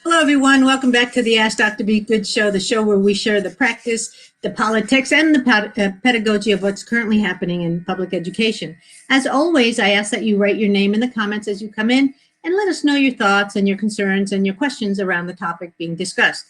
Hello, everyone. Welcome back to the Ask Dr. Be Good show, the show where we share the practice, the politics, and the pedagogy of what's currently happening in public education. As always, I ask that you write your name in the comments as you come in and let us know your thoughts and your concerns and your questions around the topic being discussed.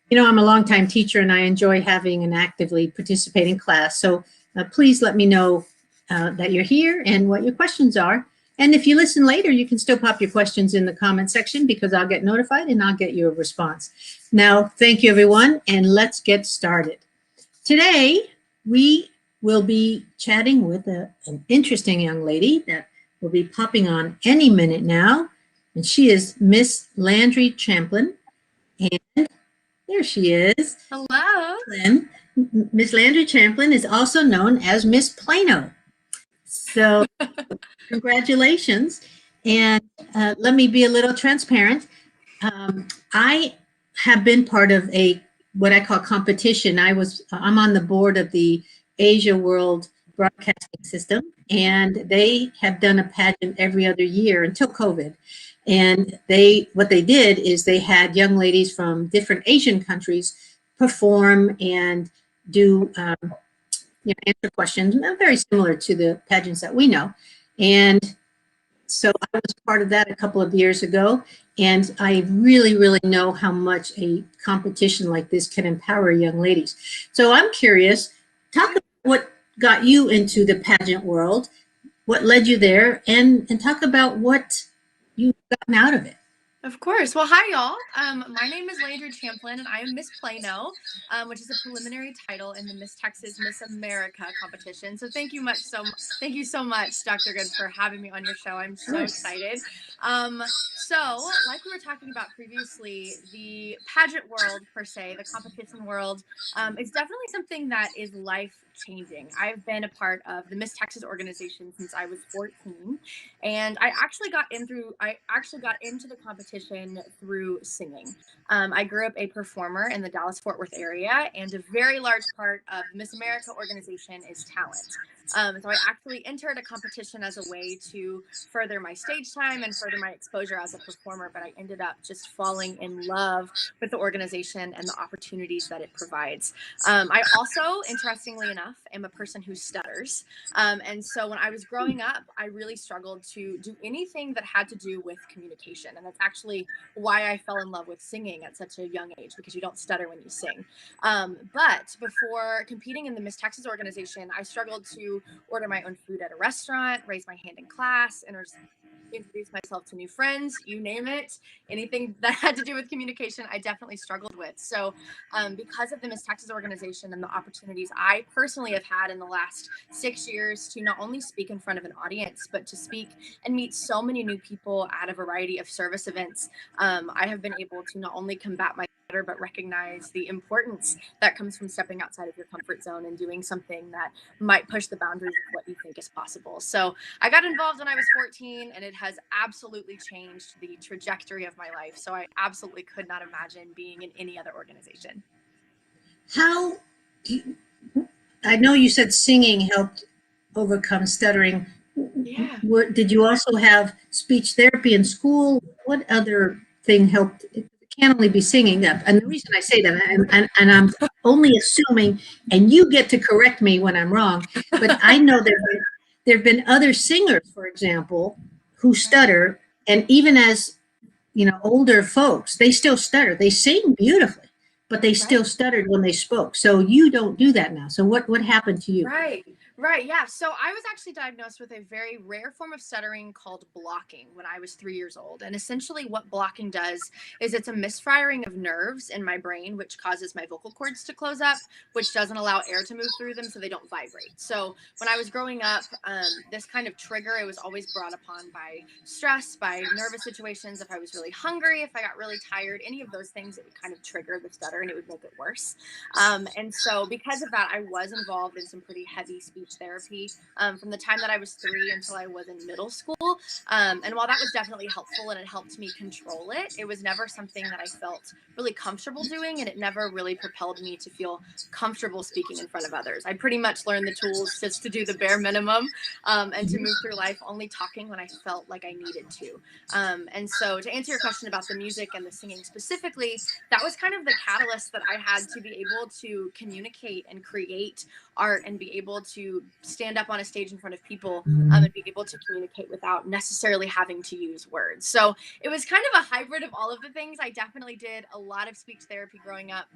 You know, I'm a longtime teacher and I enjoy having an actively participating class. So please let me know that you're here and what your questions are. And if you listen later, you can still pop your questions in the comment section because I'll get notified and I'll get you a response. Now, thank you, everyone, and let's get started. Today, we will be chatting with an interesting young lady that will be popping on any minute now. And she is Miss Landry Champlin. And there she is. Hello. Miss Landry Champlin is also known as Miss Plano. So congratulations. And let me be a little transparent. I have been part of what I call competition. I'm on the board of the Asia World Broadcasting System, and they have done a pageant every other year until COVID. And what they did is they had young ladies from different Asian countries perform and do answer questions, very similar to the pageants that we know. And so I was part of that a couple of years ago, and I really, really know how much a competition like this can empower young ladies. So I'm curious, talk about what got you into the pageant world, what led you there, and talk about what you've gotten out of it. Of course. Well, hi, y'all. My name is Landry Champlin, and I am Miss Plano, which is a preliminary title in the Miss Texas Miss America competition. So thank you so much, Dr. Good, for having me on your show. I'm so excited. So, like we were talking about previously, the pageant world, per se, the competition world, is definitely something that is life-changing. I've been a part of the Miss Texas organization since I was 14, and I actually got into the competition through singing. I grew up a performer in the Dallas-Fort Worth area, and a very large part of the Miss America organization is talent. So I actually entered a competition as a way to further my stage time and further my exposure as a performer, but I ended up just falling in love with the organization and the opportunities that it provides. I also, interestingly enough, am a person who stutters. And so when I was growing up, I really struggled to do anything that had to do with communication. And that's actually why I fell in love with singing at such a young age, because you don't stutter when you sing. But before competing in the Miss Texas organization, I struggled to order my own food at a restaurant, raise my hand in class, and introduce myself to new friends, you name it. Anything that had to do with communication, I definitely struggled with. So because of the Miss Texas organization and the opportunities I personally have had in the last 6 years to not only speak in front of an audience, but to speak and meet so many new people at a variety of service events, I have been able to not only combat my stutter, but recognize the importance that comes from stepping outside of your comfort zone and doing something that might push the boundaries of what you think is possible. So I got involved when I was 14, and it has absolutely changed the trajectory of my life. So I absolutely could not imagine being in any other organization. I know you said singing helped overcome stuttering. Yeah. Did you also have speech therapy in school? What other thing helped? It can't only be singing. And the reason I say that, and I'm only assuming, and you get to correct me when I'm wrong, but I know there have been other singers, for example, who stutter, and even as older folks, they still stutter. They sing beautifully, but they still stuttered when they spoke. So you don't do that now. So what happened to you? Right. Yeah. So I was actually diagnosed with a very rare form of stuttering called blocking when I was 3 years old. And essentially what blocking does is it's a misfiring of nerves in my brain, which causes my vocal cords to close up, which doesn't allow air to move through them so they don't vibrate. So when I was growing up, this kind of trigger, it was always brought upon by stress, by nervous situations. If I was really hungry, if I got really tired, any of those things, it would kind of trigger the stutter and it would make it worse. And so because of that, I was involved in some pretty heavy speech speech therapy from the time that I was 3 until I was in middle school. And while that was definitely helpful and it helped me control it, it was never something that I felt really comfortable doing, and it never really propelled me to feel comfortable speaking in front of others. I pretty much learned the tools just to do the bare minimum and to move through life only talking when I felt like I needed to. And so to answer your question about the music and the singing specifically, that was kind of the catalyst that I had to be able to communicate and create art and be able to stand up on a stage in front of people and be able to communicate without necessarily having to use words. So it was kind of a hybrid of all of the things. I definitely did a lot of speech therapy growing up,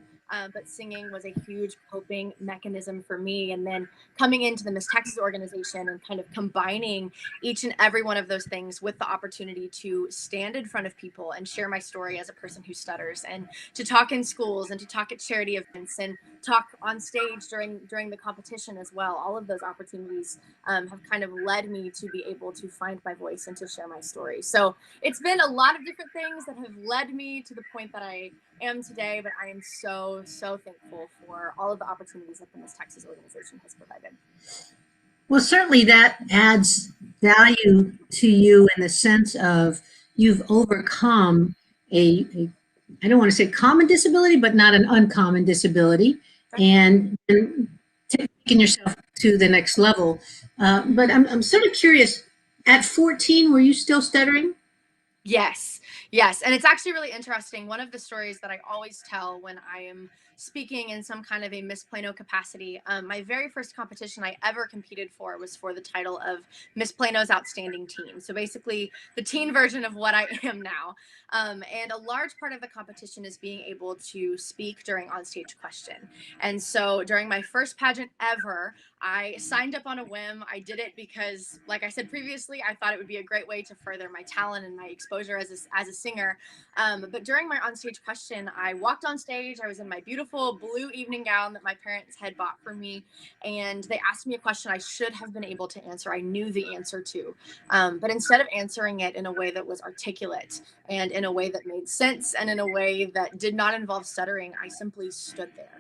but singing was a huge coping mechanism for me. And then coming into the Miss Texas organization and kind of combining each and every one of those things with the opportunity to stand in front of people and share my story as a person who stutters, and to talk in schools and to talk at charity events and talk on stage during the competition as well. All of those opportunities have kind of led me to be able to find my voice and to share my story. So it's been a lot of different things that have led me to the point that I am today, but I am so thankful for all of the opportunities that the Miss Texas organization has provided. Well, certainly that adds value to you in the sense of you've overcome a I don't want to say common disability, but not an uncommon disability, and taking yourself to the next level. But I'm sort of curious, at 14, were you still stuttering? Yes. And it's actually really interesting. One of the stories that I always tell when I am speaking in some kind of a Miss Plano capacity, my very first competition I ever competed for was for the title of Miss Plano's Outstanding Teen. So basically the teen version of what I am now. And a large part of the competition is being able to speak during onstage question. And so during my first pageant ever, I signed up on a whim. I did it because, like I said previously, I thought it would be a great way to further my talent and my exposure as a singer. But during my onstage question, I walked on stage. I was in my beautiful blue evening gown that my parents had bought for me. And they asked me a question I should have been able to answer. I knew the answer to. But instead of answering it in a way that was articulate and in a way that made sense and in a way that did not involve stuttering, I simply stood there.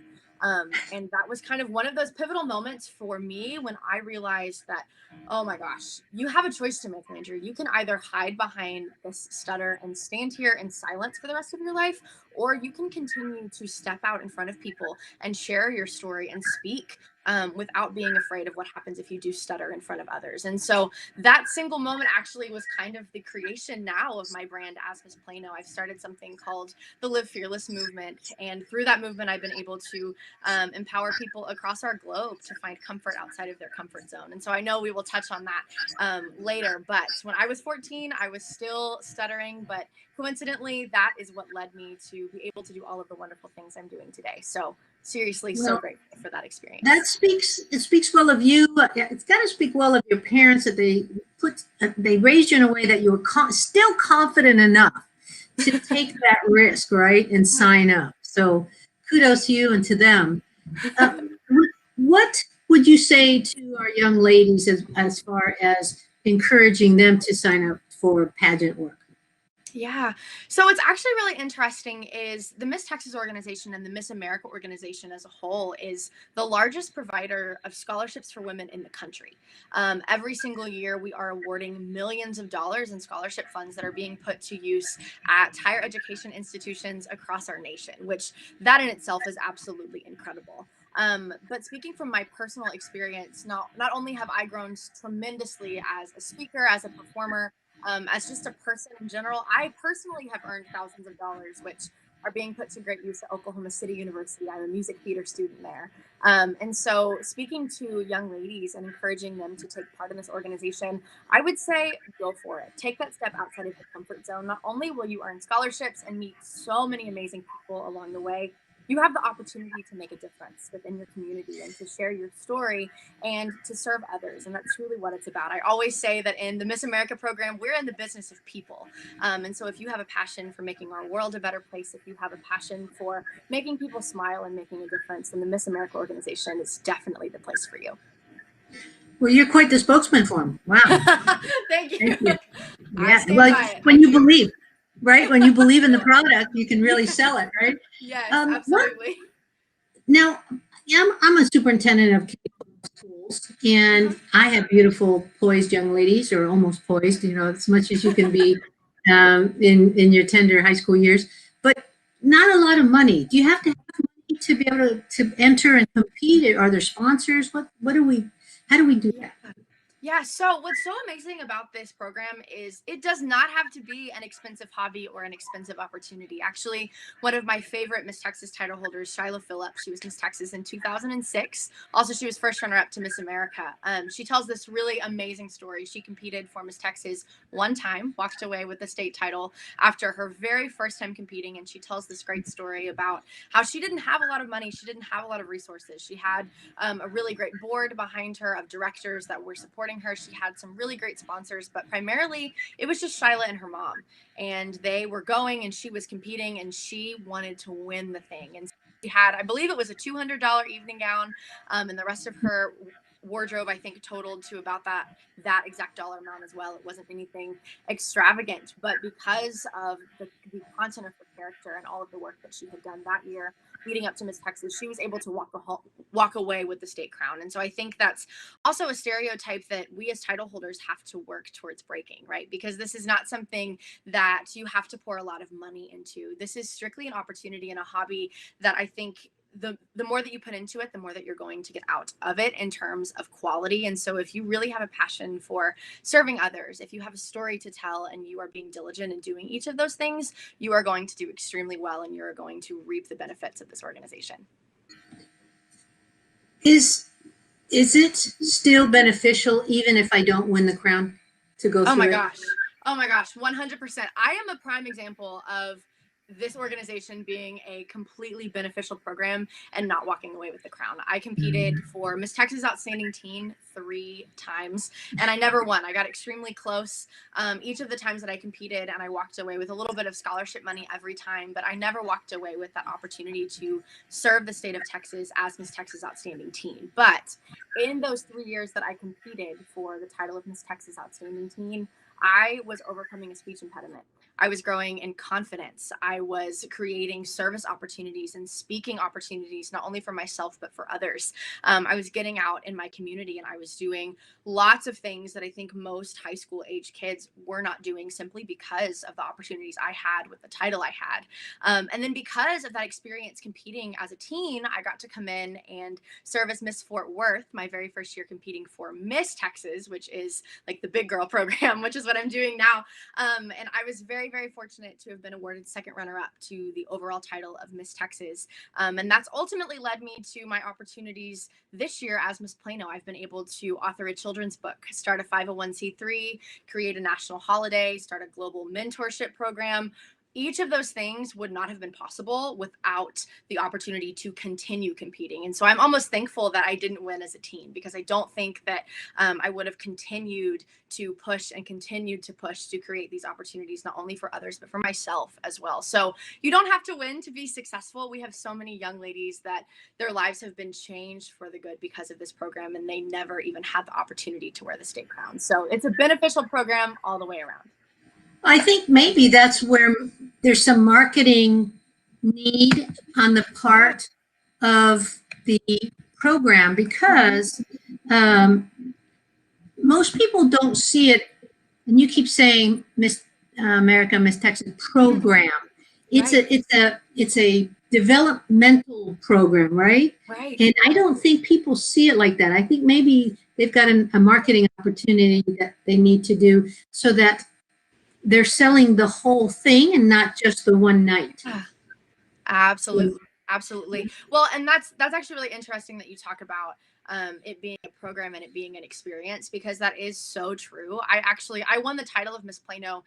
And that was kind of one of those pivotal moments for me when I realized that, oh my gosh, you have a choice to make, Landry. You can either hide behind this stutter and stand here in silence for the rest of your life, or you can continue to step out in front of people and share your story and speak without being afraid of what happens if you do stutter in front of others. And so that single moment actually was kind of the creation now of my brand as Miss Plano. I've started something called the Live Fearless movement. And through that movement, I've been able to empower people across our globe to find comfort outside of their comfort zone. And so I know we will touch on that later. But when I was 14, I was still stuttering, but coincidentally, that is what led me to be able to do all of the wonderful things I'm doing today. So seriously, so grateful for that experience. It speaks well of you. It's got to speak well of your parents that they raised you in a way that you were still confident enough to take that risk, right, and sign up. So kudos to you and to them. What would you say to our young ladies as far as encouraging them to sign up for pageant work? Yeah. So what's actually really interesting is the Miss Texas organization and the Miss America organization as a whole is the largest provider of scholarships for women in the country. Every single year, we are awarding millions of dollars in scholarship funds that are being put to use at higher education institutions across our nation, which that in itself is absolutely incredible. But speaking from my personal experience, not only have I grown tremendously as a speaker, as a performer, as just a person in general, I personally have earned thousands of dollars, which are being put to great use at Oklahoma City University. I'm a music theater student there. And so speaking to young ladies and encouraging them to take part in this organization, I would say go for it. Take that step outside of your comfort zone. Not only will you earn scholarships and meet so many amazing people along the way, you have the opportunity to make a difference within your community and to share your story and to serve others. And that's truly what it's about. I always say that in the Miss America program, we're in the business of people. And so if you have a passion for making our world a better place, if you have a passion for making people smile and making a difference, then the Miss America organization is definitely the place for you. Well, you're quite the spokesman for them. Wow. Thank you. Yeah. Well, when you believe. Right? When you believe in the product, you can really sell it, right? Yes, absolutely. Now, I'm a superintendent of schools, and I have beautiful, poised young ladies, or almost poised, as much as you can be in your tender high school years, but not a lot of money. Do you have to have money to be able to enter and compete? Are there sponsors? How do we do that? Yeah, so what's so amazing about this program is it does not have to be an expensive hobby or an expensive opportunity. Actually, one of my favorite Miss Texas title holders, Shiloh Phillips, she was Miss Texas in 2006. Also, she was first runner-up to Miss America. She tells this really amazing story. She competed for Miss Texas one time, walked away with the state title after her very first time competing, and she tells this great story about how she didn't have a lot of money, she didn't have a lot of resources. She had a really great board behind her of directors that were supporting her. She had some really great sponsors, but primarily it was just Shyla and her mom. And they were going and she was competing and she wanted to win the thing. And she had, I believe it was a $200 evening gown, and the rest of her wardrobe, I think, totaled to about that exact dollar amount as well. It wasn't anything extravagant, but because of the content of her character and all of the work that she had done that year leading up to Miss Texas, she was able to walk away with the state crown. And so I think that's also a stereotype that we as title holders have to work towards breaking, right? Because this is not something that you have to pour a lot of money into. This is strictly an opportunity and a hobby that I think the more that you put into it, the more that you're going to get out of it in terms of quality. And so if you really have a passion for serving others, if you have a story to tell and you are being diligent in doing each of those things, you are going to do extremely well and you're going to reap the benefits of this organization. Is it still beneficial even if I don't win the crown to go through it? Oh my gosh, 100%. I am a prime example of this organization being a completely beneficial program and not walking away with the crown. I competed for Miss Texas Outstanding Teen 3 times and I never won. I got extremely close each of the times that I competed, and I walked away with a little bit of scholarship money every time, but I never walked away with that opportunity to serve the state of Texas as Miss Texas Outstanding Teen. But in those 3 years that I competed for the title of Miss Texas Outstanding Teen, I was overcoming a speech impediment. I was growing in confidence. I was creating service opportunities and speaking opportunities, not only for myself, but for others. I was getting out in my community and I was doing lots of things that I think most high school age kids were not doing simply because of the opportunities I had with the title I had. And then because of that experience competing as a teen, I got to come in and serve as Miss Fort Worth, my very first year competing for Miss Texas, which is like the big girl program, which is what I'm doing now. And I was very, very fortunate to have been awarded second runner-up to the overall title of Miss Texas. And that's ultimately led me to my opportunities this year as Miss Plano. I've been able to author a children's book, start a 501c3, create a national holiday, start a global mentorship program. Each of those things would not have been possible without the opportunity to continue competing. And so I'm almost thankful that I didn't win as a teen, because I don't think that I would have continued to push and continued to push to create these opportunities, not only for others, but for myself as well. So you don't have to win to be successful. We have so many young ladies that their lives have been changed for the good because of this program, and they never even had the opportunity to wear the state crown. So it's a beneficial program all the way around. I think maybe that's where there's some marketing need on the part of the program, because most people don't see it. And you keep saying Miss America, Miss Texas program. It's a developmental program, right? Right. And I don't think people see it like that. I think maybe they've got a marketing opportunity that they need to do so that they're selling the whole thing and not just the one night. Absolutely. Absolutely. Well, and that's actually really interesting that you talk about it being a program and it being an experience, because that is so true. I won the title of Miss Plano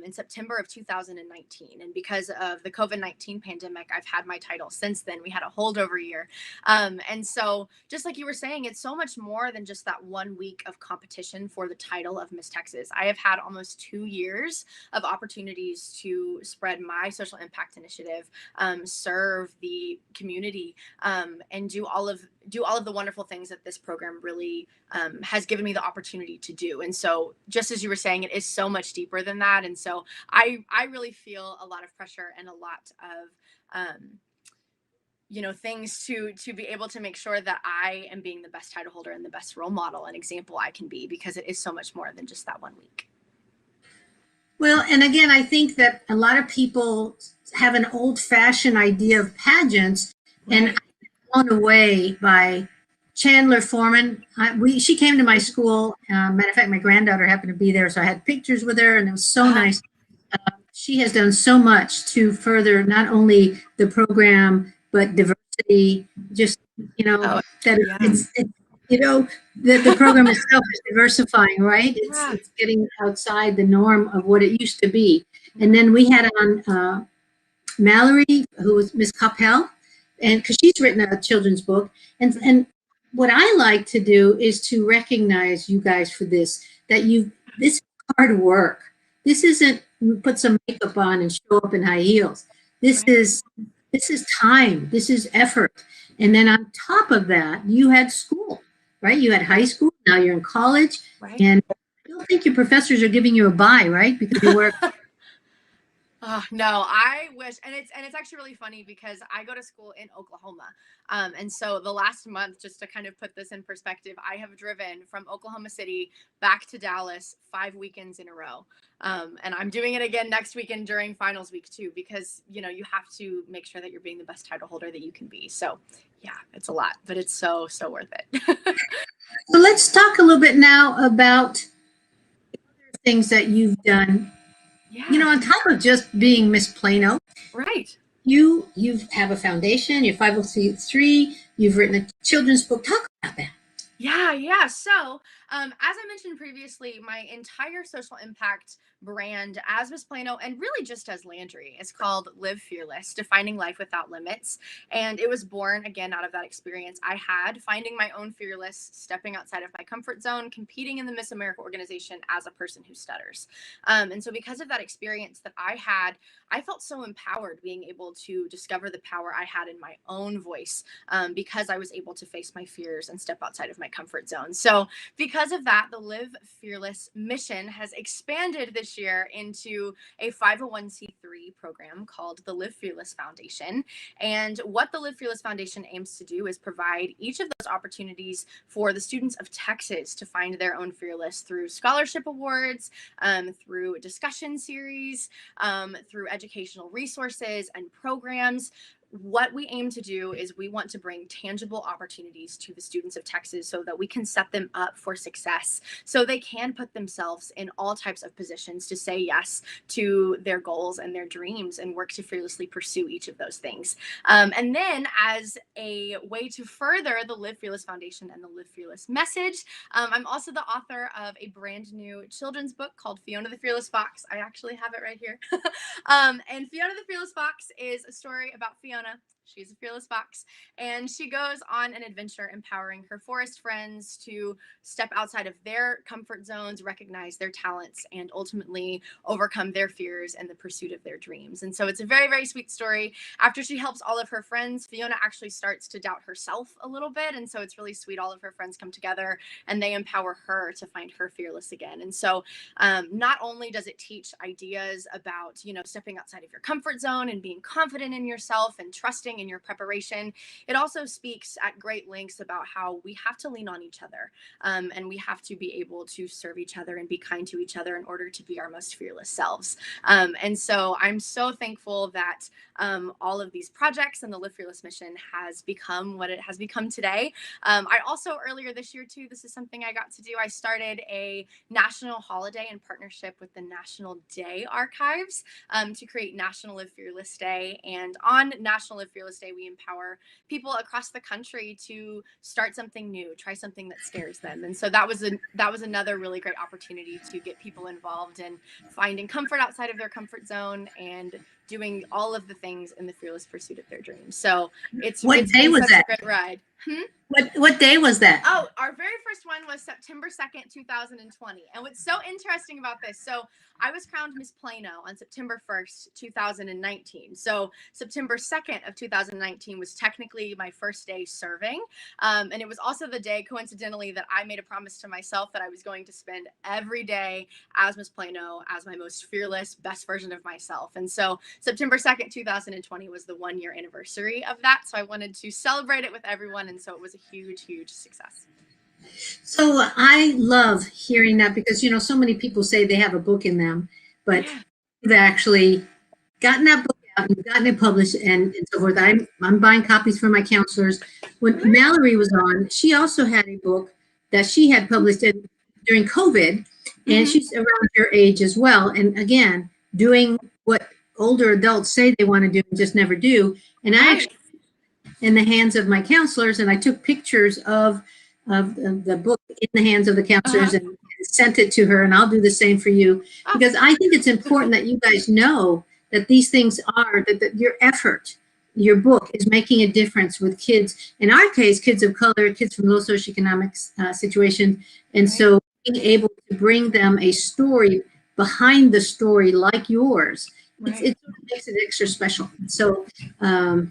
in September of 2019, and because of the COVID-19 pandemic, I've had my title since then. We had a holdover year, and so just like you were saying, it's so much more than just that 1 week of competition for the title of Miss Texas. I have had almost 2 years of opportunities to spread my social impact initiative, serve the community, and do all of the wonderful things that this program really has given me the opportunity to do. And so just as you were saying, it is so much deeper than that. And so I really feel a lot of pressure and a lot of things to be able to make sure that I am being the best title holder and the best role model and example I can be, because it is so much more than just that 1 week. Well, and again, I think that a lot of people have an old-fashioned idea of pageants, and Right. I'm blown away by Chandler Foreman. She came to my school. Matter of fact, my granddaughter happened to be there, so I had pictures with her, and it was so nice. She has done so much to further not only the program but diversity. Just that the program itself is diversifying, right? It's getting outside the norm of what it used to be. And then we had on Mallory, who was Miss Coppell, and because she's written a children's book. And what I like to do is to recognize you guys for this, that this is hard work. This isn't put some makeup on and show up in high heels. This is time. This is effort. And then on top of that, you had school, right? You had high school. Now you're in college, and I don't think your professors are giving you a bye, right? Because you work. Oh, no, I wish. And it's actually really funny because I go to school in Oklahoma. And so the last month, just to kind of put this in perspective, I have driven from Oklahoma City back to Dallas 5 weekends in a row. And I'm doing it again next weekend during finals week too, because, you have to make sure that you're being the best title holder that you can be. So yeah, it's a lot, but it's so, so worth it. So let's talk a little bit now about other things that you've done. Yeah. On top of just being Miss Plano, Right. you have a foundation, you're 501c3, you've written a children's book. Talk about that. Yeah. So, as I mentioned previously, my entire social impact brand as Miss Plano, and really just as Landry, is called Live Fearless, Defining Life Without Limits. And it was born, again, out of that experience I had, finding my own fearless, stepping outside of my comfort zone, competing in the Miss America organization as a person who stutters. And so because of that experience that I had, I felt so empowered being able to discover the power I had in my own voice, because I was able to face my fears and step outside of my comfort zone. So because of that, the Live Fearless mission has expanded this year into a 501c3 program called the Live Fearless Foundation. And what the Live Fearless Foundation aims to do is provide each of those opportunities for the students of Texas to find their own fearless through scholarship awards, through discussion series, through educational resources and programs. What we aim to do is we want to bring tangible opportunities to the students of Texas so that we can set them up for success, so they can put themselves in all types of positions to say yes to their goals and their dreams and work to fearlessly pursue each of those things. And then, as a way to further the Live Fearless Foundation and the Live Fearless message, I'm also the author of a brand new children's book called Fiona the Fearless Fox. I actually have it right here. And Fiona the Fearless Fox is a story about Fiona. She's a fearless fox, and she goes on an adventure empowering her forest friends to step outside of their comfort zones, recognize their talents, and ultimately overcome their fears in the pursuit of their dreams. And so it's a very, very sweet story. After she helps all of her friends, Fiona actually starts to doubt herself a little bit. And so it's really sweet. All of her friends come together and they empower her to find her fearless again. And so not only does it teach ideas about, stepping outside of your comfort zone and being confident in yourself and trusting in your preparation, it also speaks at great lengths about how we have to lean on each other, and we have to be able to serve each other and be kind to each other in order to be our most fearless selves. And so I'm so thankful that all of these projects and the Live Fearless mission has become what it has become today. I also, earlier this year too, this is something I got to do, I started a national holiday in partnership with the National Day Archives, to create National Live Fearless Day. And on National Live Fearless Day, we empower people across the country to start something new, try something that scares them. And so that was another really great opportunity to get people involved in finding comfort outside of their comfort zone and doing all of the things in the fearless pursuit of their dreams. So it's What been day was such that? a great ride. What day was that? Oh, our very first one was September 2nd, 2020. And what's so interesting about this, so I was crowned Miss Plano on September 1st, 2019. So September 2nd of 2019 was technically my first day serving. And it was also the day, coincidentally, that I made a promise to myself that I was going to spend every day as Miss Plano, as my most fearless, best version of myself. And so September 2nd, 2020 was the 1 year anniversary of that. So I wanted to celebrate it with everyone. And so it was a huge, huge success. So I love hearing that because, so many people say they have a book in them, but you've actually gotten that book out, you've gotten it published and so forth. I'm buying copies for my counselors. When Mallory was on, she also had a book that she had published during COVID, and she's around your age as well. And again, doing what older adults say they want to do and just never do. And I actually, in the hands of my counselors, and I took pictures of the book in the hands of the counselors and sent it to her, and I'll do the same for you, because I think it's important that you guys know that these things are, that your effort, your book is making a difference with kids. In our case, kids of color, kids from low socioeconomic situations. And so being able to bring them a story behind the story like yours, it makes it extra special. So, matter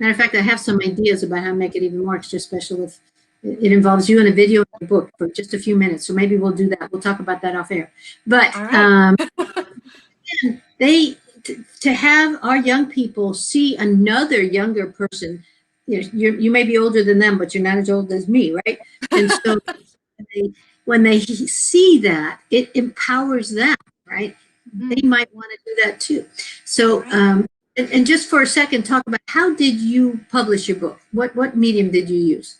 of fact, I have some ideas about how to make it even more extra special. It involves you in a video and a book for just a few minutes. So maybe we'll do that. We'll talk about that off air. But to have our young people see another younger person, you may be older than them, but you're not as old as me, right? And so when they see that, it empowers them, right? They might want to do that too. So, and just for a second, talk about how did you publish your book? What medium did you use?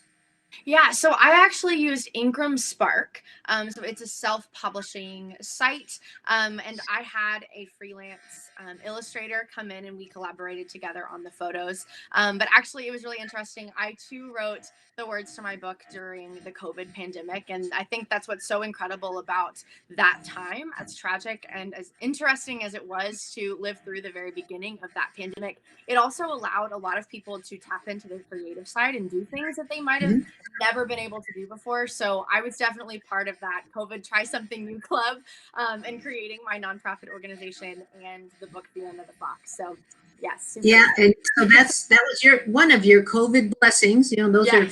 Yeah, so I actually used Ingram Spark. So it's a self-publishing site. And I had a freelance illustrator come in and we collaborated together on the photos. But actually, it was really interesting. I too wrote the words to my book during the COVID pandemic. And I think that's what's so incredible about that time, as tragic and as interesting as it was to live through the very beginning of that pandemic. It also allowed a lot of people to tap into their creative side and do things that they might have never been able to do before. So I was definitely part of that COVID Try Something New club and creating my nonprofit organization and the book The End of the Fox. So yes. Yeah, and so that was one of your COVID blessings. Those are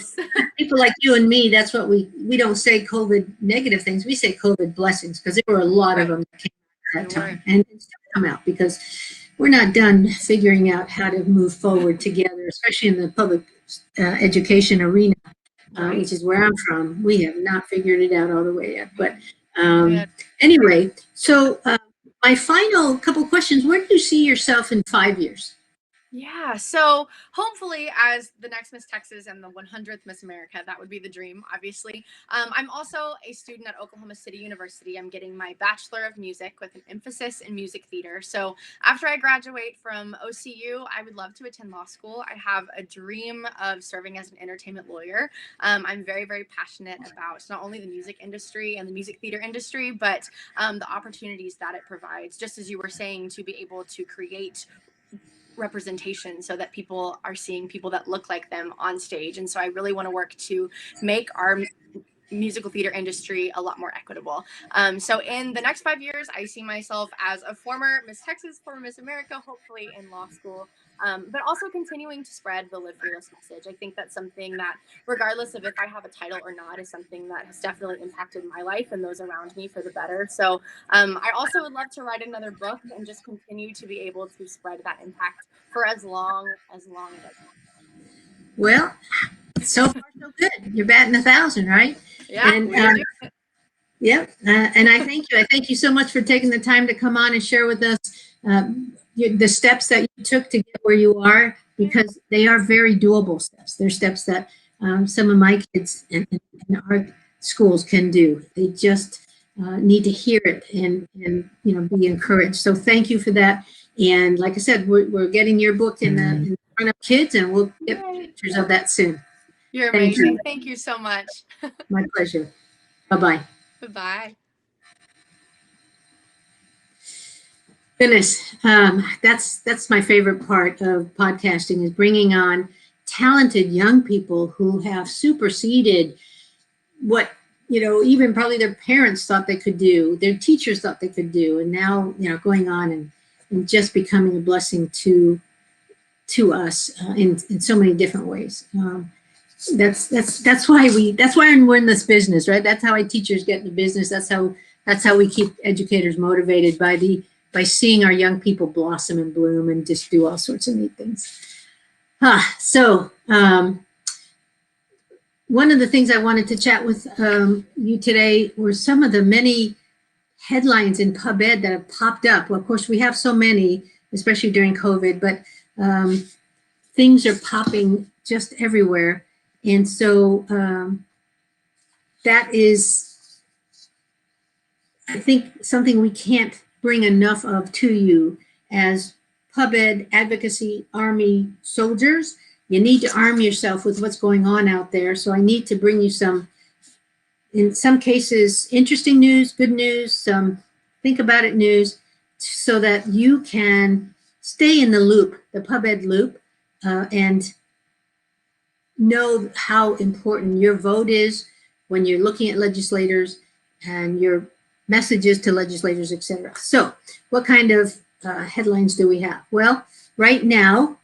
people like you and me. That's what we don't say COVID negative things. We say COVID blessings because there were a lot of them that came out at that time and still come out because we're not done figuring out how to move forward together, especially in the public education arena. Which is where I'm from. We have not figured it out all the way yet. But anyway, so my final couple questions, where do you see yourself in 5 years? Yeah, so hopefully as the next Miss Texas and the 100th Miss America, that would be the dream, obviously. I'm also a student at Oklahoma City University. I'm getting my Bachelor of Music with an emphasis in music theater. So after I graduate from OCU, I would love to attend law school. I have a dream of serving as an entertainment lawyer. I'm very, very passionate about not only the music industry and the music theater industry, but the opportunities that it provides, just as you were saying, to be able to create representation so that people are seeing people that look like them on stage. And so I really want to work to make our musical theater industry a lot more equitable. So in the next 5 years, I see myself as a former Miss Texas, former Miss America, hopefully in law school, but also continuing to spread the Live Fearless message. I think that's something that, regardless of if I have a title or not, is something that has definitely impacted my life and those around me for the better. So I also would love to write another book and just continue to be able to spread that impact for as long as I can. Well, so far so good. You're batting 1,000, right? Yeah. And and I thank you. I thank you so much for taking the time to come on and share with us the steps that you took to get where you are, because they are very doable steps. They're steps that some of my kids in our schools can do. They just need to hear it and be encouraged. So thank you for that. And like I said, we're getting your book in front of kids, and we'll get pictures of that soon. You're amazing. Thank you so much. My pleasure. Bye-bye. Bye-bye. Goodness, that's my favorite part of podcasting, is bringing on talented young people who have superseded what, even probably their parents thought they could do, their teachers thought they could do, and now, going on and just becoming a blessing to us in so many different ways. That's why we're in this business, right? That's how teachers get in the business. That's how we keep educators motivated by seeing our young people blossom and bloom and just do all sorts of neat things. So one of the things I wanted to chat with you today were some of the many headlines in PubEd that have popped up. Well, of course, we have so many, especially during COVID, but things are popping just everywhere. And so that is, I think, something we can't bring enough of to you as PubEd advocacy Army soldiers. You need to arm yourself with what's going on out there. So I need to bring you some, in some cases, interesting news, good news, some think about it news, so that you can stay in the loop, the PubEd loop, and know how important your vote is when you're looking at legislators and your messages to legislators, etc. So what kind of headlines do we have? Well, right now,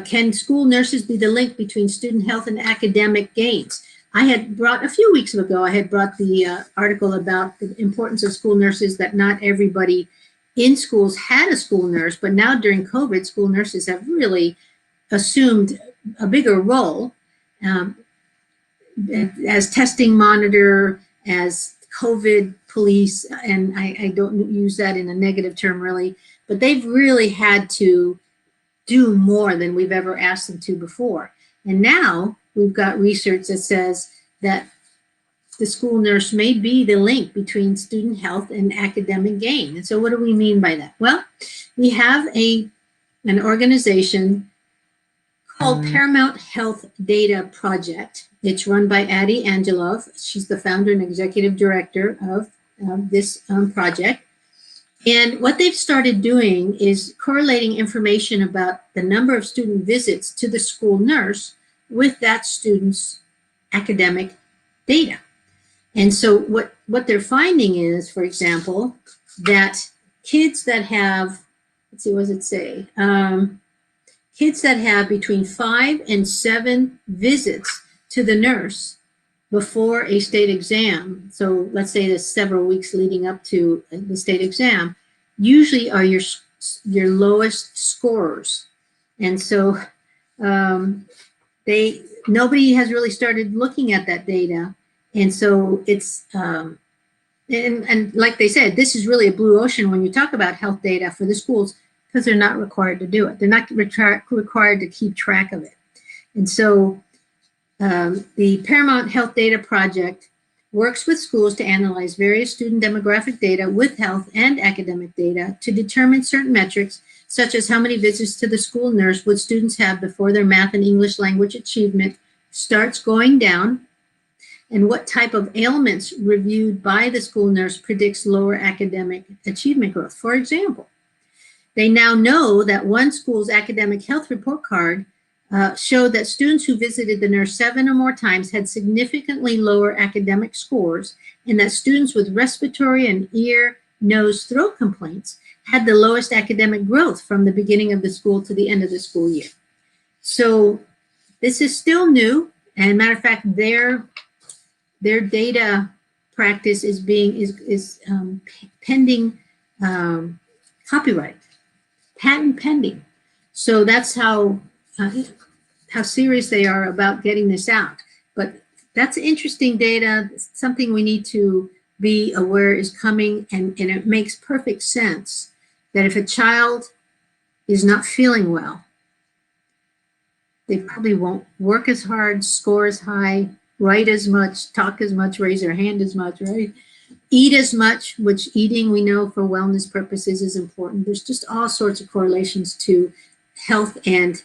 can school nurses be the link between student health and academic gains? I had brought, a few weeks ago, I had brought the article about the importance of school nurses, that not everybody in schools had a school nurse, but now during COVID, school nurses have really assumed a bigger role as testing monitor, as COVID police, and I don't use that in a negative term really, but they've really had to do more than we've ever asked them to before. And now we've got research that says that the school nurse may be the link between student health and academic gain. And so what do we mean by that? Well, we have an organization called Paramount Health Data Project. It's run by Addie Angelov. She's the founder and executive director of this project. And what they've started doing is correlating information about the number of student visits to the school nurse with that student's academic data. And so what they're finding is, for example, that kids that have, let's see, what does it say? Kids that have between 5 and 7 visits to the nurse before a state exam, so let's say the several weeks leading up to the state exam, usually are your lowest scorers. And so nobody has really started looking at that data. And so it's, and like they said, this is really a blue ocean when you talk about health data for the schools, because they're not required to do it. They're not required to keep track of it. And so the Paramount Health Data Project works with schools to analyze various student demographic data with health and academic data to determine certain metrics, such as how many visits to the school nurse would students have before their math and English language achievement starts going down, and what type of ailments reviewed by the school nurse predicts lower academic achievement growth. For example, they now know that one school's academic health report card showed that students who visited the nurse 7 or more times had significantly lower academic scores, and that students with respiratory and ear, nose, throat complaints had the lowest academic growth from the beginning of the school to the end of the school year. So this is still new, and matter of fact, their data practice is pending copyright, patent pending. So that's how serious they are about getting this out. But that's interesting data, something we need to be aware is coming, and it makes perfect sense that if a child is not feeling well, they probably won't work as hard, score as high, write as much, talk as much, raise their hand as much, right? Eat as much, which eating we know for wellness purposes is important. There's just all sorts of correlations to health and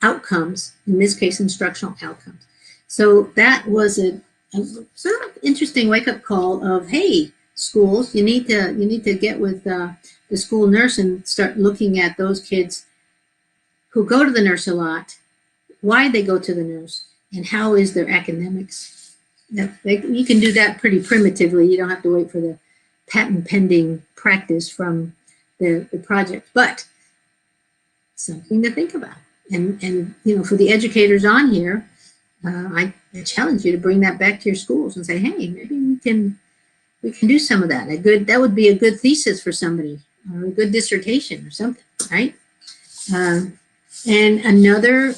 outcomes, in this case, instructional outcomes. So that was a sort of interesting wake-up call of, hey, schools, you need to get with the school nurse and start looking at those kids who go to the nurse a lot, why they go to the nurse, and how is their academics. You can do that pretty primitively. You don't have to wait for the patent pending practice from the project, but something to think about. And you know, for the educators on here, I challenge you to bring that back to your schools and say, hey, maybe we can do some of that. That would be a good thesis for somebody, or a good dissertation or something, right? And another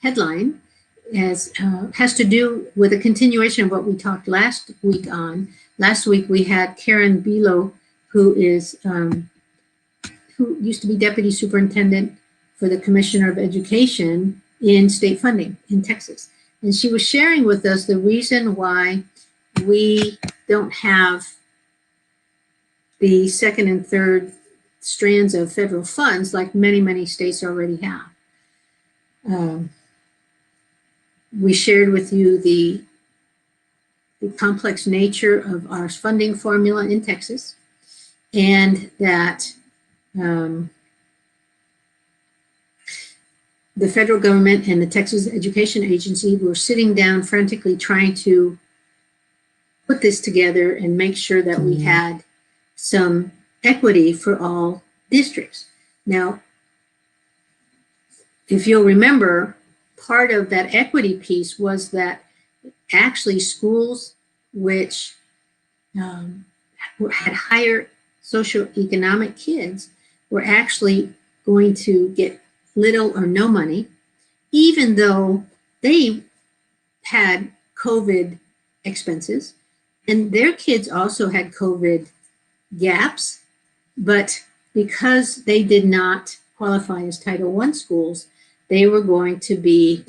headline has to do with a continuation of what we talked last week on. Last week we had Karen Bilo, who used to be Deputy Superintendent for the Commissioner of Education in state funding in Texas. And she was sharing with us the reason why we don't have the second and third strands of federal funds like many, many states already have. We shared with you the complex nature of our funding formula in Texas, and that the federal government and the Texas Education Agency were sitting down frantically trying to put this together and make sure that we had some equity for all districts. Now, if you'll remember, part of that equity piece was that actually schools which had higher socioeconomic kids were actually going to get little or no money, even though they had COVID expenses, and their kids also had COVID gaps, but because they did not qualify as Title I schools, they were going to be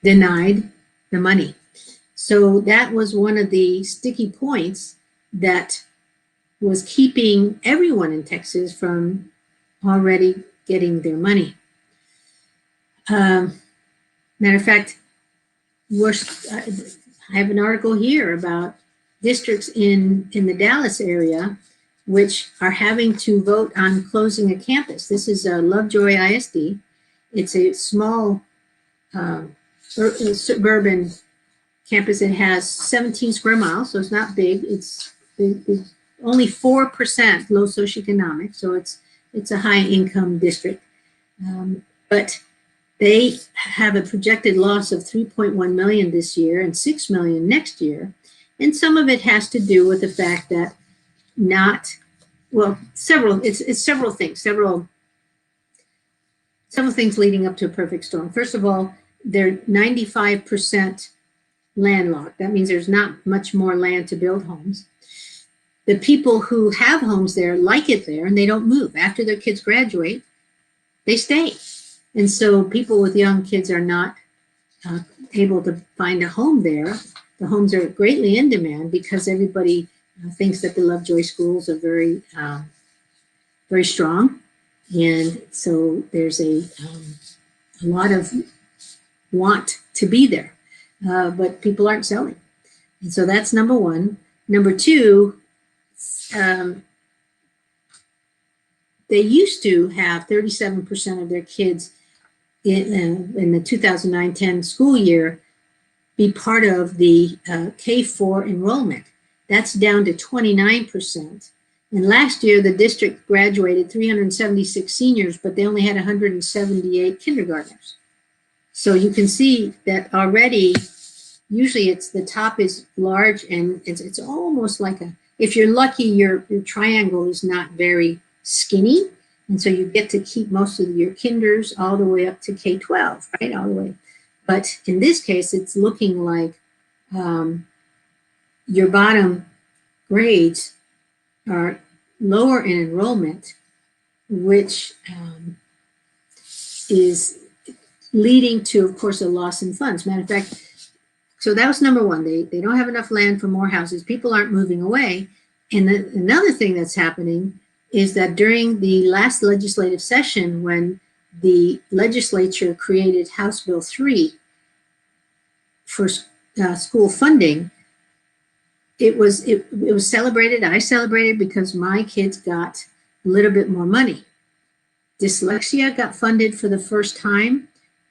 denied the money. So that was one of the sticky points that was keeping everyone in Texas from already getting their money. Matter of fact, I have an article here about districts in the Dallas area which are having to vote on closing a campus. This is Lovejoy ISD. It's a small suburban campus. It has 17 square miles, so it's not big. It's only 4% low socioeconomic, so it's a high income district. But they have a projected loss of 3.1 million this year and 6 million next year. And some of it has to do with the fact that several things leading up to a perfect storm. First of all, they're 95% landlocked. That means there's not much more land to build homes. The people who have homes there like it there, and they don't move. After their kids graduate, they stay. And so people with young kids are not able to find a home there. The homes are greatly in demand because everybody thinks that the Lovejoy schools are very, very strong. And so there's a lot of want to be there, but people aren't selling. And so that's number one. Number two, they used to have 37% of their kids in the 2009-10 school year be part of the K-4 enrollment. That's down to 29%. And last year, the district graduated 376 seniors, but they only had 178 kindergartners. So you can see that already, usually the top is large, and it's almost like if you're lucky, your triangle is not very skinny. And so you get to keep most of your kinders all the way up to K-12, right, all the way. But in this case, it's looking like your bottom grades are lower in enrollment, which is leading to, of course, a loss in funds. Matter of fact, so that was number one. They don't have enough land for more houses. People aren't moving away. And another thing that's happening is that during the last legislative session, when the legislature created House Bill 3 for school funding, it was celebrated. I celebrated because my kids got a little bit more money. Dyslexia got funded for the first time.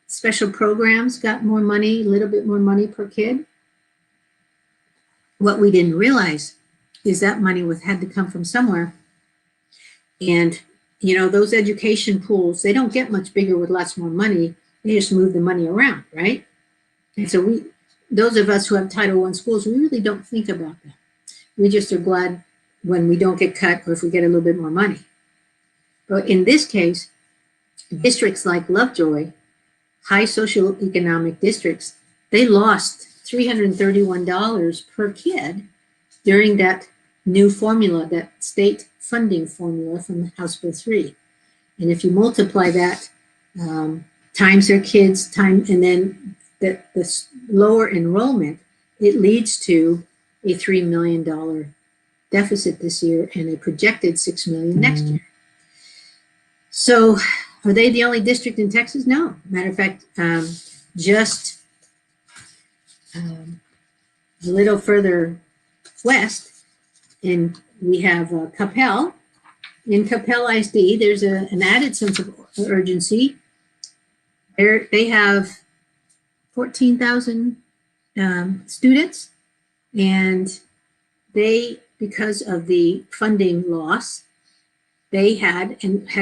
Special programs got more money, a little bit more money per kid. What we didn't realize is that money had to come from somewhere. And, you know, those education pools, they don't get much bigger with lots more money. They just move the money around, right? And so those of us who have Title I schools, we really don't think about that. We just are glad when we don't get cut or if we get a little bit more money. But in this case, districts like Lovejoy, high socioeconomic districts, they lost $331 per kid during that new formula, that state funding formula from House Bill 3. And if you multiply that times their kids, and then the lower enrollment, it leads to a $3 million deficit this year and a projected $6 million next year. So are they the only district in Texas? No. Matter of fact, just a little further west, and we have Capel. In Capel ISD, there's an added sense of urgency. They have 14,000 students, and they, because of the funding loss, they had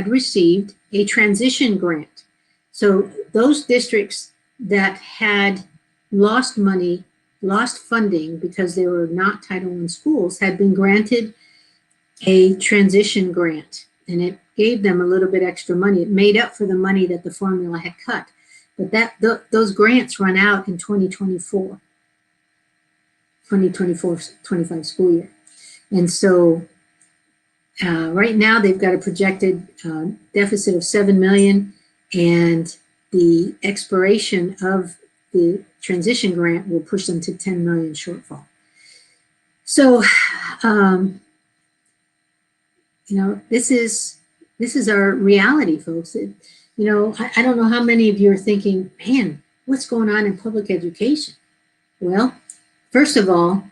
received a transition grant. So those districts that had lost money, lost funding because they were not Title I schools, had been granted a transition grant, and it gave them a little bit extra money. It made up for the money that the formula had cut. But those grants run out in 2024-25 school year. And so right now they've got a projected deficit of $7 million, and the expiration of the transition grant will push them to $10 million shortfall. So, you know, this is our reality, folks. You know, I don't know how many of you are thinking, man, what's going on in public education? Well, first of all,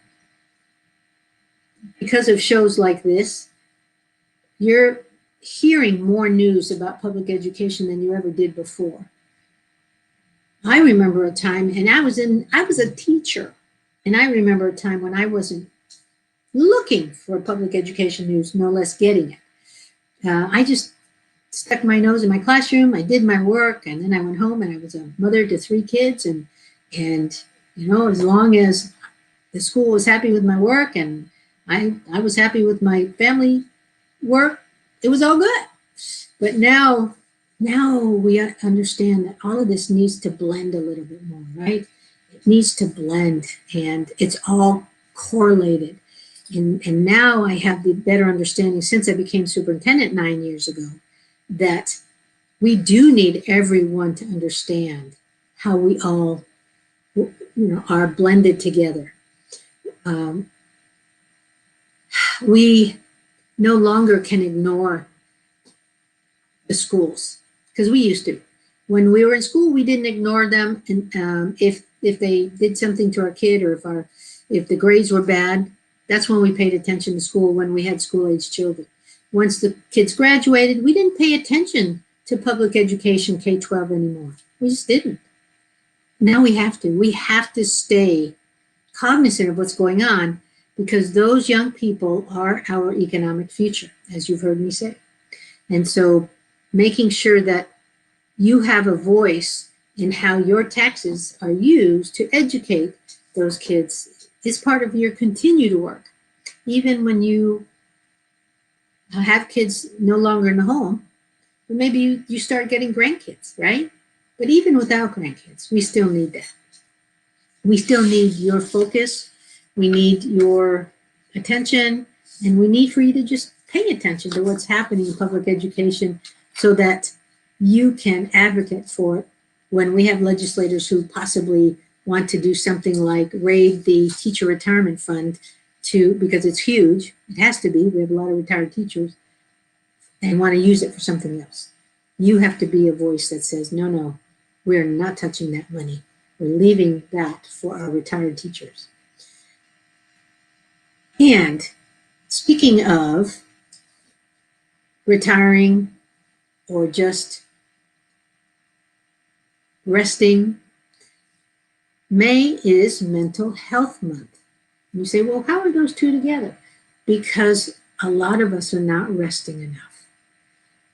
because of shows like this, you're hearing more news about public education than you ever did before. I remember a time, and I was a teacher, and I remember a time when I wasn't looking for public education news, no less getting it. I just stuck my nose in my classroom, I did my work, and then I went home, and I was a mother to 3 kids, and you know, as long as the school was happy with my work and I was happy with my family work, it was all good. But now we understand that all of this needs to blend a little bit more, right? It needs to blend, and it's all correlated. And now I have the better understanding, since I became superintendent 9 years ago, that we do need everyone to understand how we all, you know, are blended together. We no longer can ignore the schools, because we used to. When we were in school, we didn't ignore them, and if they did something to our kid, or if the grades were bad, that's when we paid attention to school, when we had school-age children. Once the kids graduated, we didn't pay attention to public education K-12 anymore. We just didn't. Now we have to. We have to stay cognizant of what's going on, because those young people are our economic future, as you've heard me say. And so making sure that you have a voice in how your taxes are used to educate those kids is part of your continued work. Even when you have kids no longer in the home, but maybe you start getting grandkids, right? But even without grandkids, we still need that. We still need your focus. We need your attention, and we need for you to just pay attention to what's happening in public education so that you can advocate for it when we have legislators who possibly want to do something like raid the teacher retirement fund because it's huge. It has to be. We have a lot of retired teachers, and want to use it for something else. You have to be a voice that says, no, we're not touching that money. We're leaving that for our retired teachers. And speaking of retiring or just resting. May is Mental Health Month. You say, well, how are those two together? Because a lot of us are not resting enough.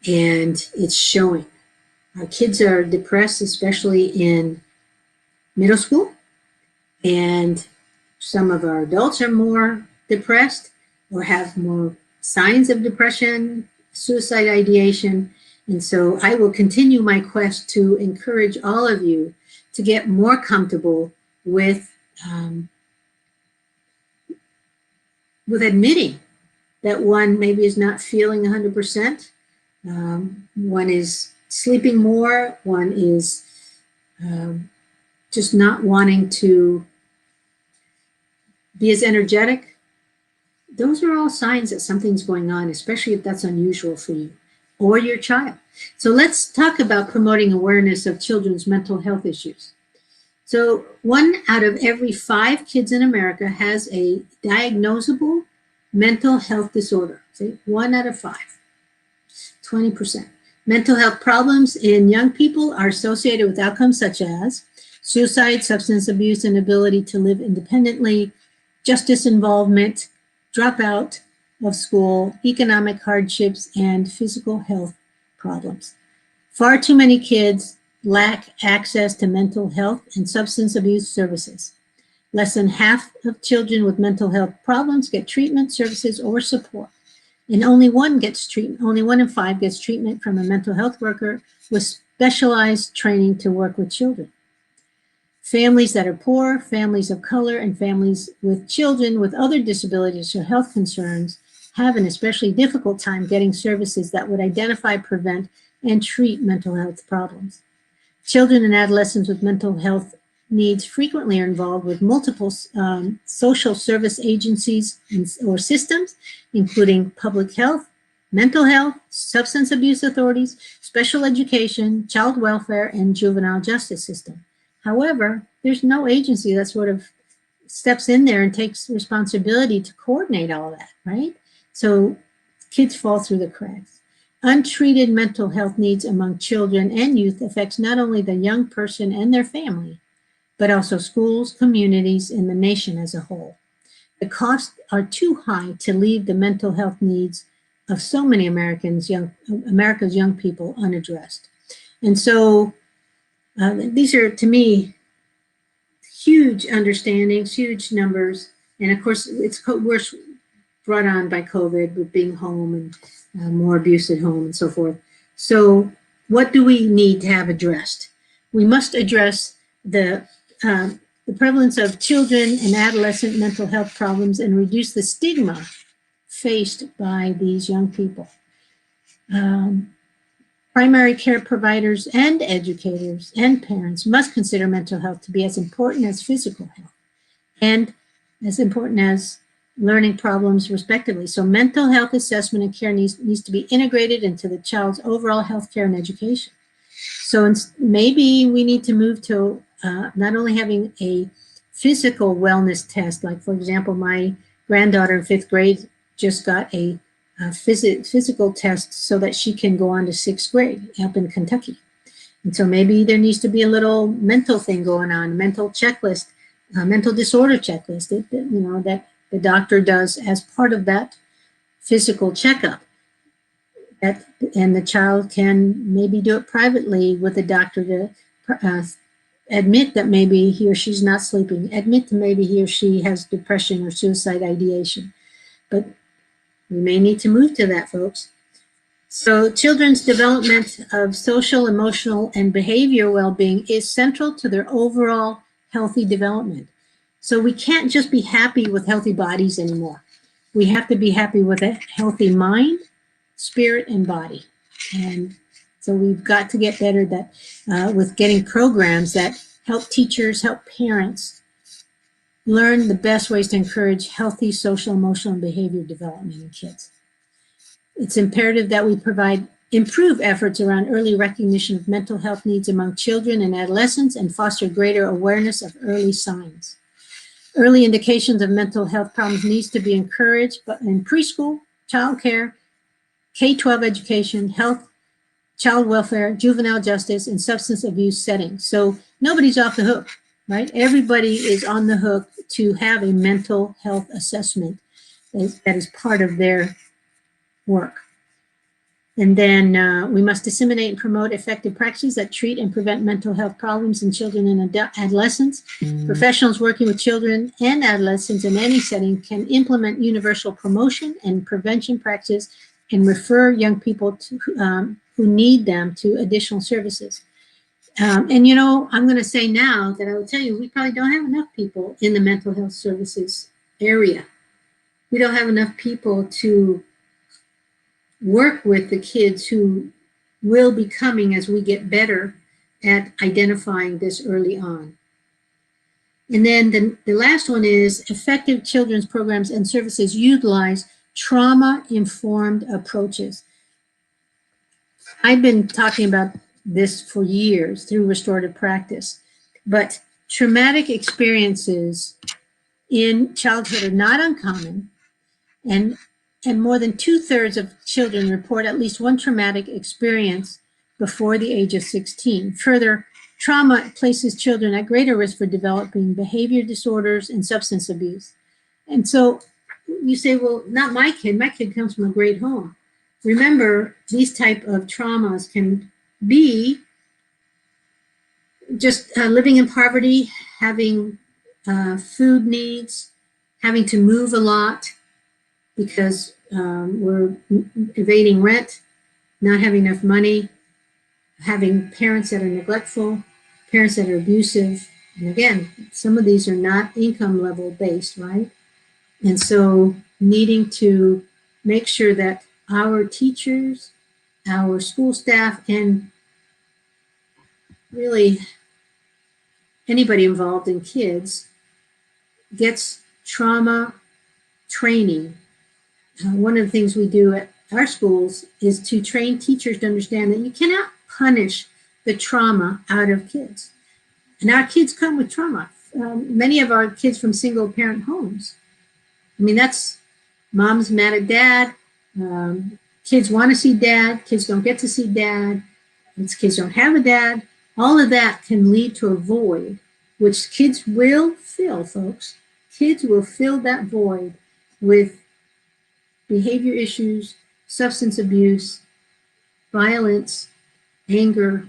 And it's showing. Our kids are depressed, especially in middle school. And some of our adults are more depressed or have more signs of depression, suicide ideation. And so I will continue my quest to encourage all of you to get more comfortable with admitting that one maybe is not feeling 100%. One is sleeping more. One is just not wanting to be as energetic. Those are all signs that something's going on, especially if that's unusual for you or your child. So let's talk about promoting awareness of children's mental health issues. So 1 out of every 5 kids in America has a diagnosable mental health disorder. See, 1 out of 5, 20%. Mental health problems in young people are associated with outcomes such as suicide, substance abuse, inability to live independently, justice involvement, dropout of school, economic hardships, and physical health problems. Far too many kids lack access to mental health and substance abuse services. Less than half of children with mental health problems get treatment, services, or support. And only one in 5 gets treatment from a mental health worker with specialized training to work with children. Families that are poor, families of color, and families with children with other disabilities or health concerns have an especially difficult time getting services that would identify, prevent, and treat mental health problems. Children and adolescents with mental health needs frequently are involved with multiple social service agencies or systems, including public health, mental health, substance abuse authorities, special education, child welfare, and juvenile justice system. However, there's no agency that sort of steps in there and takes responsibility to coordinate all that, right? So kids fall through the cracks. Untreated mental health needs among children and youth affects not only the young person and their family, but also schools, communities, and the nation as a whole. The costs are too high to leave the mental health needs of so many America's young people unaddressed. And so these are, to me, huge understandings, huge numbers. And of course, it's worse brought on by COVID with being home and more abuse at home and so forth. So what do we need to have addressed? We must address the prevalence of children and adolescent mental health problems and reduce the stigma faced by these young people. Primary care providers and educators and parents must consider mental health to be as important as physical health and as important as learning problems respectively. So mental health assessment and care needs to be integrated into the child's overall health care and education. So maybe we need to move to not only having a physical wellness test, like for example, my granddaughter in 5th grade just got a physical test so that she can go on to 6th grade up in Kentucky. And so maybe there needs to be a little mental thing going on, mental checklist, mental disorder checklist that the doctor does as part of that physical checkup. And the child can maybe do it privately with the doctor to admit that maybe he or she's not sleeping, admit that maybe he or she has depression or suicide ideation. But we may need to move to that, folks. So children's development of social, emotional, and behavior well-being is central to their overall healthy development. So we can't just be happy with healthy bodies anymore. We have to be happy with a healthy mind, spirit, and body. And so we've got to get better with getting programs that help teachers, help parents learn the best ways to encourage healthy social, emotional, and behavior development in kids. It's imperative that we improve efforts around early recognition of mental health needs among children and adolescents and foster greater awareness of early signs. Early indications of mental health problems needs to be encouraged in preschool, childcare, K-12 education, health child welfare, juvenile justice, and substance abuse settings. So nobody's off the hook, right? Everybody is on the hook to have a mental health assessment that is part of their work. And then we must disseminate and promote effective practices that treat and prevent mental health problems in children and adolescents. Professionals working with children and adolescents in any setting can implement universal promotion and prevention practices and refer young people to, who need them to additional services. And, you know, I'm going to say now that I will tell you, we probably don't have enough people in the mental health services area. We don't have enough people to work with the kids who will be coming as we get better at identifying this early on. And then the last one is effective children's programs and services utilize trauma-informed approaches. I've been talking about this for years through restorative practice, but traumatic experiences in childhood are not uncommon, and more than 2/3 of children report at least one traumatic experience before the age of 16. Further, trauma places children at greater risk for developing behavior disorders and substance abuse. And so you say, well, not my kid. My kid comes from a great home. Remember, these type of traumas can be just living in poverty, having food needs, having to move a lot because we're evading rent, not having enough money, having parents that are neglectful, parents that are abusive. And again, some of these are not income level based, right? And so needing to make sure that our teachers, our school staff, and really anybody involved in kids gets trauma training. One of the things we do at our schools is to train teachers to understand that you cannot punish the trauma out of kids. And our kids come with trauma. Many of our kids from single parent homes. I mean, that's mom's mad at dad. Kids want to see dad. Kids don't get to see dad. Kids don't have a dad. All of that can lead to a void, which kids will fill, folks. Kids will fill that void with behavior issues, substance abuse, violence, anger,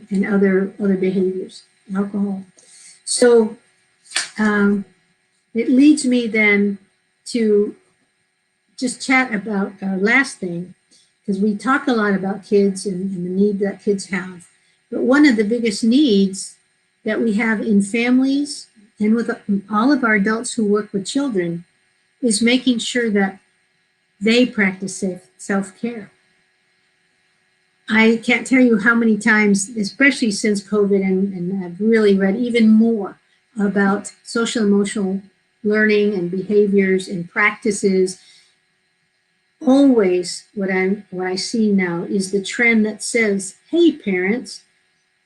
and other behaviors, alcohol. So it leads me then to just chat about our last thing, because we talk a lot about kids and the need that kids have. But one of the biggest needs that we have in families and with all of our adults who work with children is making sure that they practice self-care. I can't tell you how many times, especially since COVID, and I've really read even more about social emotional learning and behaviors and practices. Always what I see now is the trend that says, hey parents,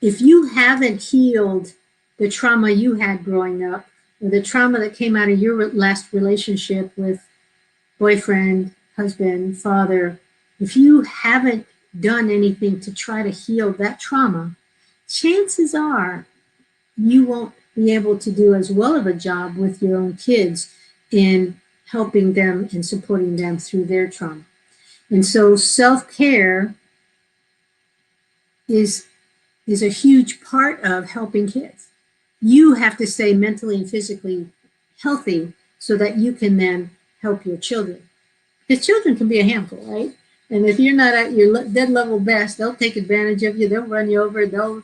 if you haven't healed the trauma you had growing up, or the trauma that came out of your last relationship with boyfriend, husband, father, if you haven't done anything to try to heal that trauma, chances are you won't be able to do as well of a job with your own kids in helping them and supporting them through their trauma. And so self-care is a huge part of helping kids. You have to stay mentally and physically healthy so that you can then help your children. Because children can be a handful, right? And if you're not at your dead level best, they'll take advantage of you. They'll run you over. They'll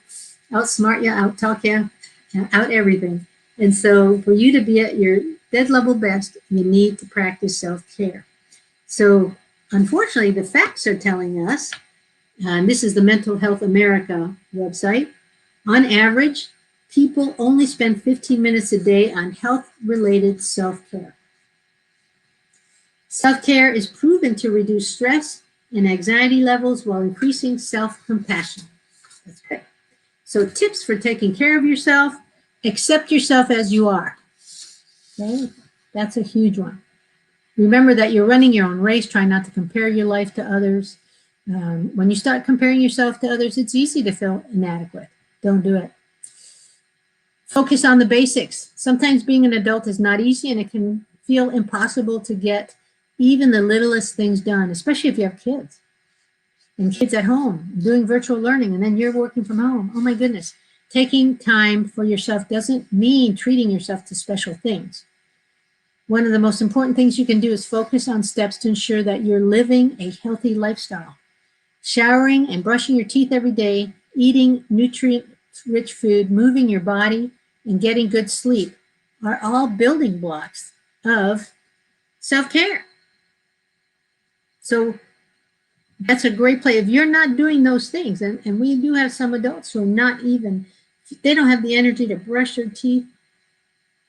outsmart you, outtalk you, out everything. And so for you to be at your dead level best, you need to practice self-care. So unfortunately, the facts are telling us, and this is the Mental Health America website, on average, people only spend 15 minutes a day on health-related self-care. Self-care is proven to reduce stress and anxiety levels while increasing self-compassion. That's good. So tips for taking care of yourself: accept yourself as you are. Okay, that's a huge one. Remember that you're running your own race. Try not to compare your life to others. When you start comparing yourself to others, it's easy to feel inadequate. Don't do it. Focus on the basics. Sometimes being an adult is not easy, and it can feel impossible to get even the littlest things done, especially if you have kids and kids at home doing virtual learning, and then you're working from home. Oh my goodness. Taking time for yourself doesn't mean treating yourself to special things. One of the most important things you can do is focus on steps to ensure that you're living a healthy lifestyle. Showering and brushing your teeth every day, eating nutrient-rich food, moving your body, and getting good sleep are all building blocks of self-care. So that's a great play. If you're not doing those things, and we do have some adults who are not even, they don't have the energy to brush their teeth,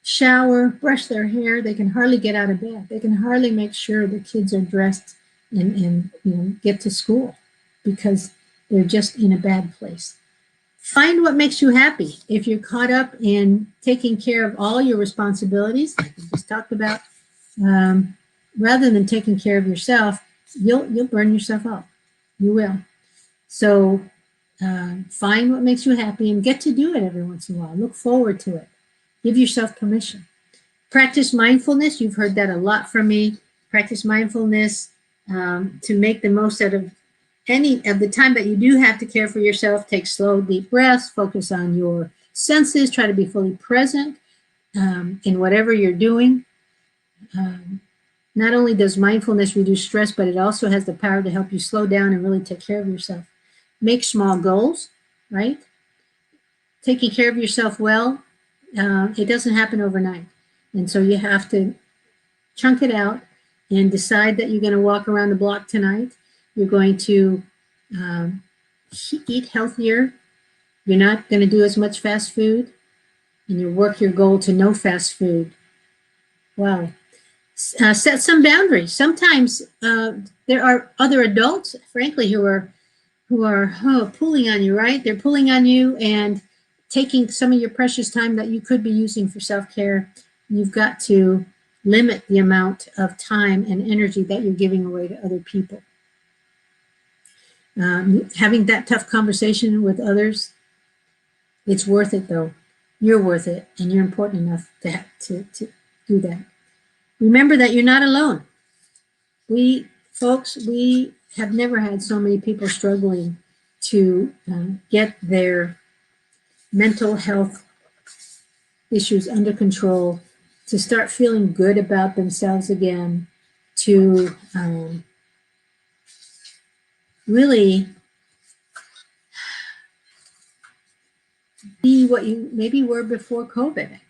shower, brush their hair. They can hardly get out of bed. They can hardly make sure the kids are dressed and get to school because they're just in a bad place. Find what makes you happy. If you're caught up in taking care of all your responsibilities, like we just talked about, rather than taking care of yourself, you'll burn yourself out. You will. So find what makes you happy and get to do it every once in a while. Look forward to it. Give yourself permission. Practice mindfulness. You've heard that a lot from me. Practice mindfulness to make the most out of any of the time that you do have to care for yourself. Take slow, deep breaths. Focus on your senses. Try to be fully present in whatever you're doing. Not only does mindfulness reduce stress, but it also has the power to help you slow down and really take care of yourself. Make small goals, right? Taking care of yourself well, it doesn't happen overnight. And so you have to chunk it out and decide that you're going to walk around the block tonight. You're going to eat healthier. You're not going to do as much fast food. And you work your goal to no fast food. Wow. Set some boundaries. Sometimes there are other adults, frankly, who are pulling on you, right? They're pulling on you and taking some of your precious time that you could be using for self-care. You've got to limit the amount of time and energy that you're giving away to other people. Having that tough conversation with others, it's worth it though. You're worth it, and you're important enough to do that. Remember that you're not alone. We have never had so many people struggling to get their mental health issues under control, to start feeling good about themselves again, to really be what you maybe were before COVID.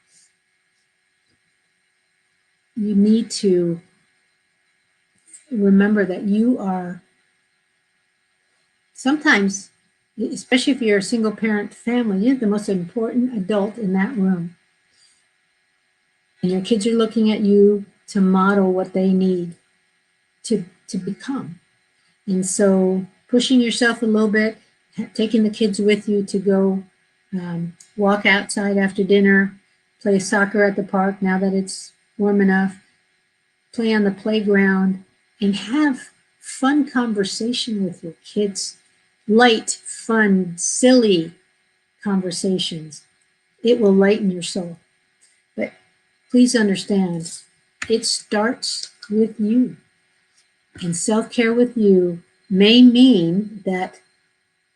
You need to remember that you are sometimes, especially if you're a single parent family, you're the most important adult in that room. And your kids are looking at you to model what they need to become. And so pushing yourself a little bit, taking the kids with you to go walk outside after dinner, play soccer at the park now that it's warm enough, play on the playground, and have fun conversation with your kids. Light, fun, silly conversations. It will lighten your soul. But please understand, it starts with you. And self-care with you may mean that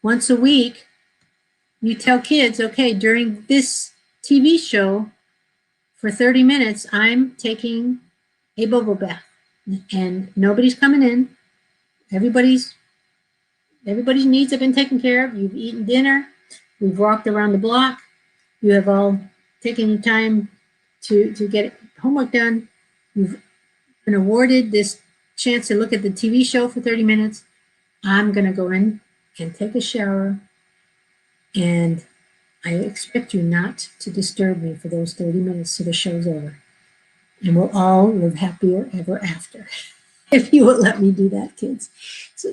once a week, you tell kids, okay, during this TV show, for 30 minutes, I'm taking a bubble bath. And nobody's coming in. Everybody's needs have been taken care of. You've eaten dinner. We've walked around the block. You have all taken the time to get homework done. You've been awarded this chance to look at the TV show for 30 minutes. I'm going to go in and take a shower, and I expect you not to disturb me for those 30 minutes till the show's over. And we'll all live happier ever after. If you will let me do that, kids. So,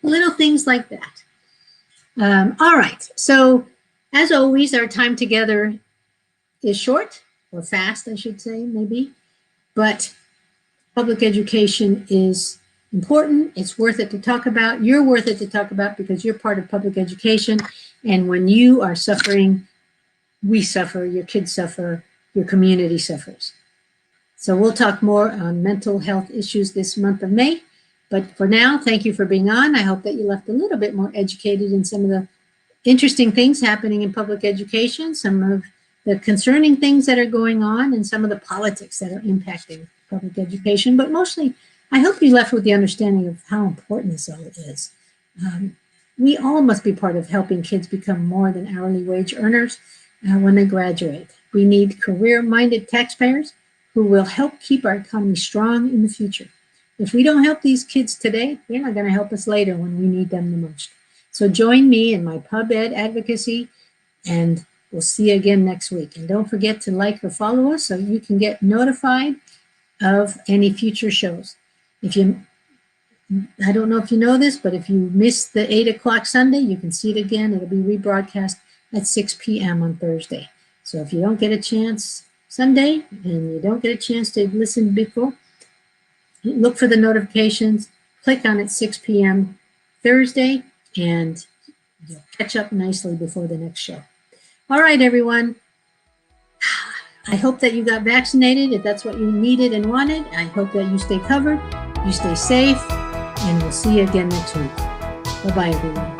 little things like that. All right. So, as always, our time together is short, or fast, I should say, maybe. But public education is important. It's worth it to talk about. You're worth it to talk about because you're part of public education. And when you are suffering, we suffer, your kids suffer, your community suffers. So we'll talk more on mental health issues this month of May. But for now, thank you for being on. I hope that you left a little bit more educated in some of the interesting things happening in public education, some of the concerning things that are going on, and some of the politics that are impacting public education. But mostly, I hope you left with the understanding of how important this all is. We all must be part of helping kids become more than hourly wage earners when they graduate. We need career-minded taxpayers who will help keep our economy strong in the future. If we don't help these kids today, they're not going to help us later when we need them the most. So join me in my pub ed advocacy, and we'll see you again next week. And don't forget to like or follow us so you can get notified of any future shows. I don't know if you know this, but if you miss the 8 o'clock Sunday, you can see it again. It'll be rebroadcast at 6 p.m. on Thursday. So if you don't get a chance Sunday and you don't get a chance to listen before, look for the notifications, click on it 6 p.m. Thursday, and you'll catch up nicely before the next show. All right, everyone. I hope that you got vaccinated if that's what you needed and wanted. I hope that you stay covered, you stay safe, and we'll see you again next week. Bye-bye, everyone.